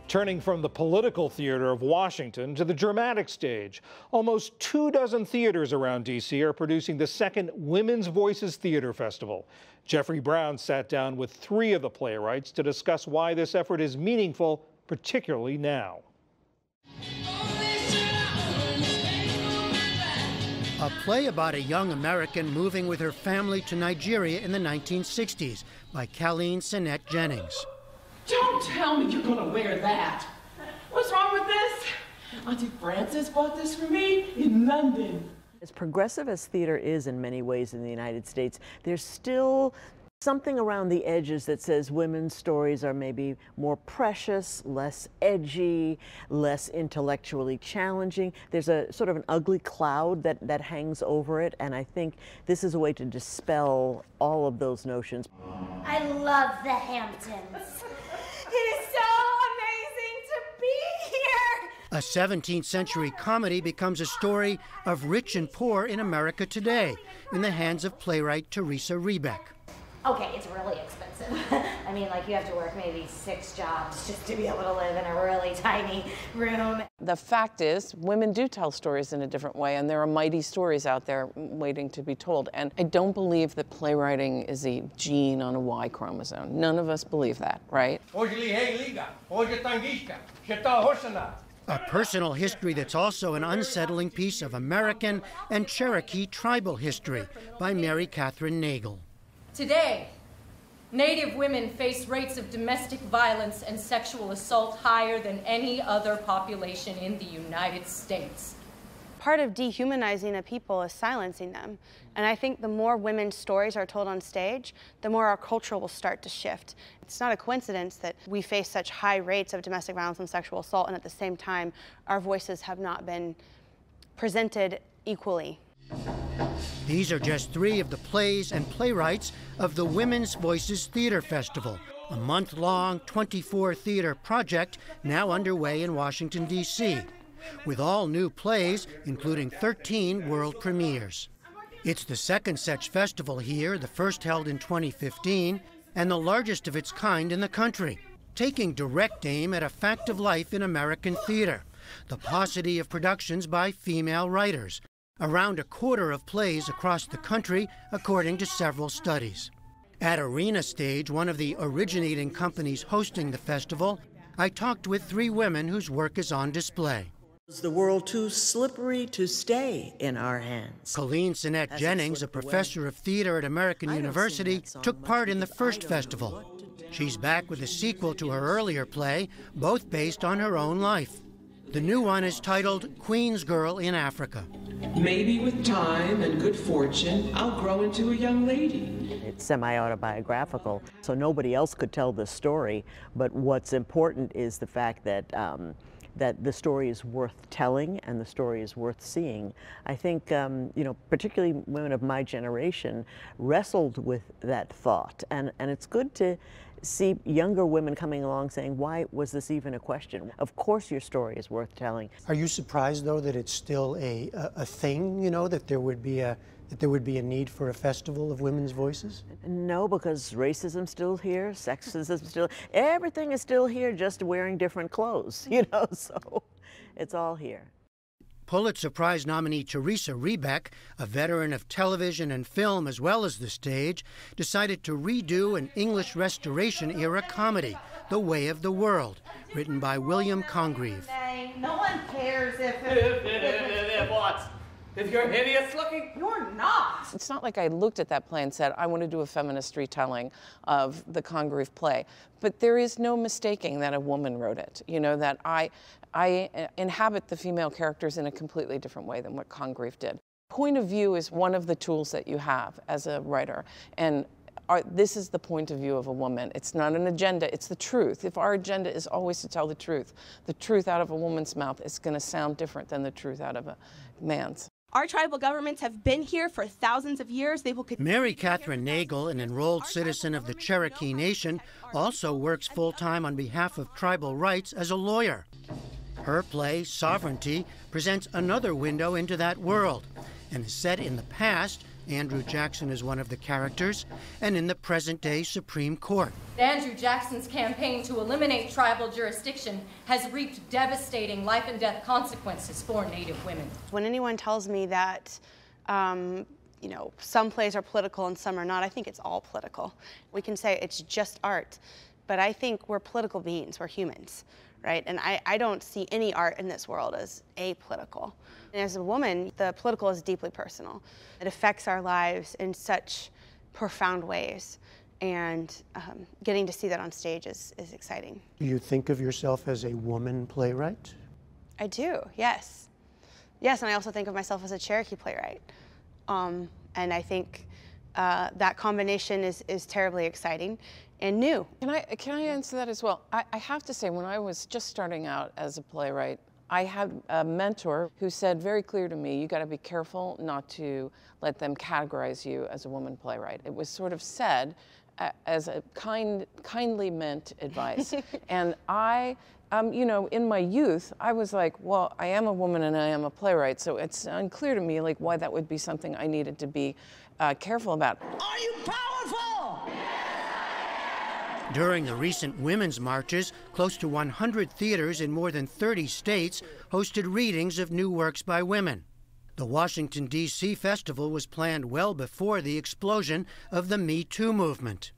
Turning from the political theater of Washington to the dramatic stage, almost 24 theaters around D.C. are producing the second Women's Voices Theater Festival. Jeffrey Brown sat down with 3 of the playwrights to discuss why this effort is meaningful, particularly now. A play about a young American moving with her family to Nigeria in the 1960s by Colleen Sinnett Jennings. Don't tell me you're going to wear that. What's wrong with this? Auntie Frances bought this for me in London. As progressive as theater is in many ways in the United States, there's still something around the edges that says women's stories are maybe more precious, less edgy, less intellectually challenging. There's a sort of an ugly cloud that hangs over it, and I think this is a way to dispel all of those notions. I love the Hamptons. It is so amazing to be here! A 17th century comedy becomes a story of rich and poor in America today in the hands of playwright Teresa Rebeck. Okay, it's really expensive. I mean, like, you have to work maybe 6 jobs just to be able to live in a really tiny room. The fact is, women do tell stories in a different way, and there are mighty stories out there waiting to be told. And I don't believe that playwriting is a gene on a Y chromosome. None of us believe that, right? A personal history that's also an unsettling piece of American and Cherokee tribal history by Mary Catherine Nagel. Today, Native women face rates of domestic violence and sexual assault higher than any other population in the United States. Part of dehumanizing a people is silencing them. And I think the more women's stories are told on stage, the more our culture will start to shift. It's not a coincidence that we face such high rates of domestic violence and sexual assault, and at the same time, our voices have not been presented equally. These are just 3 of the plays and playwrights of the Women's Voices Theater Festival, a month-long 24-theater project now underway in Washington, D.C., with all new plays, including 13 world premieres. It's the second such festival here, the first held in 2015, and the largest of its kind in the country, taking direct aim at a fact of life in American theater, the paucity of productions by female writers, around a quarter of plays across the country, according to several studies. At Arena Stage, one of the originating companies hosting the festival, I talked with 3 women whose work is on display. Is the world too slippery to stay in our hands? Colleen Sinnett Jennings, a professor of theater at American University, took part in the first festival. She's back with a sequel to her earlier play, both based on her own life. The new one is titled Queen's Girl in Africa. Maybe with time and good fortune, I'll grow into a young lady. It's semi-autobiographical, so nobody else could tell this story, but what's important is the fact that that the story is worth telling and the story is worth seeing. I think, you know, particularly women of my generation wrestled with that thought, and it's good to see younger women coming along saying, why was this even a question? Of course your story is worth telling. Are you surprised, though, that it's still a thing, you know, that there would be a need for a festival of women's voices? No, because racism's still here, sexism's still, everything is still here, just wearing different clothes, you know, so it's all here. Pulitzer Prize nominee Teresa Rebeck, a veteran of television and film as well as the stage, decided to redo an English Restoration-era comedy, The Way of the World, written by William Congreve. No one cares if What? If you're hideous looking? You're not. It's not like I looked at that play and said, I want to do a feminist retelling of the Congreve play. But there is no mistaking that a woman wrote it. You know, that I inhabit the female characters in a completely different way than what Congreve did. Point of view is one of the tools that you have as a writer. And this is the point of view of a woman. It's not an agenda, it's the truth. If our agenda is always to tell the truth out of a woman's mouth is going to sound different than the truth out of a man's. Our tribal governments have been here for thousands of years. They will continue. Mary Catherine Nagel, an enrolled citizen of the Cherokee Nation, also works full-time on behalf of tribal rights as a lawyer. Her play, Sovereignty, presents another window into that world and is set in the past Andrew Jackson is one of the characters, and in the present-day Supreme Court. Andrew Jackson's campaign to eliminate tribal jurisdiction has reaped devastating life and death consequences for Native women. When anyone tells me that, you know, some plays are political and some are not, I think it's all political. We can say it's just art, but I think we're political beings, we're humans, right? And I don't see any art in this world as apolitical. And as a woman, the political is deeply personal. It affects our lives in such profound ways. And getting to see that on stage is exciting. Do you think of yourself as a woman playwright? I do, yes. Yes, and I also think of myself as a Cherokee playwright. And I think that combination is terribly exciting and new. Can I answer that as well? I have to say, when I was just starting out as a playwright, I had a mentor who said very clear to me, you got to be careful not to let them categorize you as a woman playwright. It was sort of said as a kindly meant advice. And you know, in my youth, I was like, well, I am a woman and I am a playwright, so it's unclear to me like why that would be something I needed to be careful about. Are you powerful? During the recent women's marches, close to 100 theaters in more than 30 states hosted readings of new works by women. The Washington, D.C. festival was planned well before the explosion of the Me Too movement.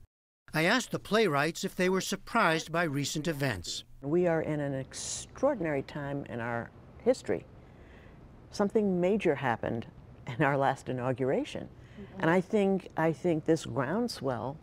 I asked the playwrights if they were surprised by recent events. We are in an extraordinary time in our history. Something major happened in our last inauguration. And I think this groundswell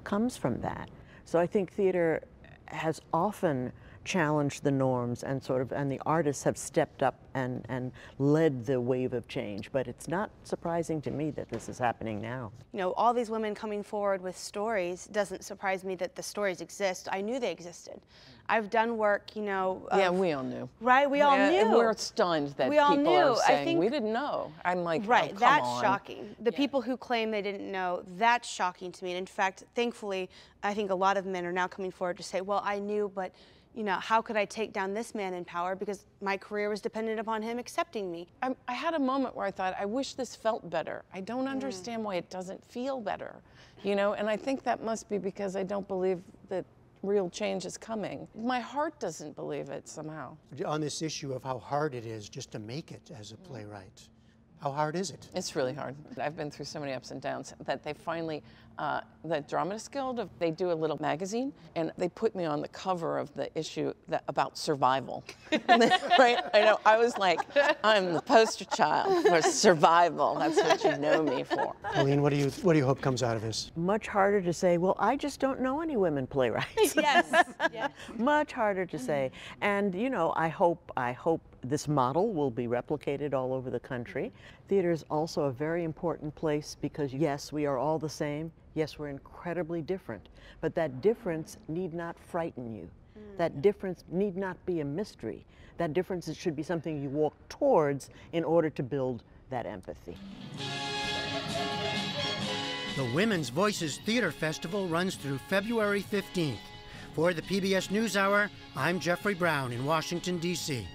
comes from that. So I think theater has often challenged the norms and the artists have stepped up and led the wave of change. But it's not surprising to me that this is happening now. You know, all these women coming forward with stories doesn't surprise me that the stories exist. I knew they existed. I've done work, you know. Yeah, we all knew. Right, we all knew. And we're stunned that people are saying, we didn't know. I'm like, right, oh, come that's on. shocking. The people who claim they didn't know, that's shocking to me. And in fact, thankfully, I think a lot of men are now coming forward to say, well, I knew, but you know, how could I take down this man in power because my career was dependent upon him accepting me? I had a moment where I thought, I wish this felt better. I don't understand why it doesn't feel better, you know? And I think that must be because I don't believe that real change is coming. My heart doesn't believe it somehow. On this issue of how hard it is just to make it as a playwright, how hard is it? It's really hard. I've been through so many ups and downs that they finally, the Dramatists Guild, they do a little magazine, and they put me on the cover of the issue about survival. Right? I know, I was like, I'm the poster child for survival. That's what you know me for. Colleen, what do you hope comes out of this? Much harder to say, well, I just don't know any women playwrights. Yes, yes. Much harder to say. And, you know, I hope this model will be replicated all over the country. Theater is also a very important place because, yes, we are all the same. Yes, we're incredibly different. But that difference need not frighten you. That difference need not be a mystery. That difference should be something you walk towards in order to build that empathy. The Women's Voices Theater Festival runs through February 15th. For the PBS NewsHour, I'm Jeffrey Brown in Washington, D.C.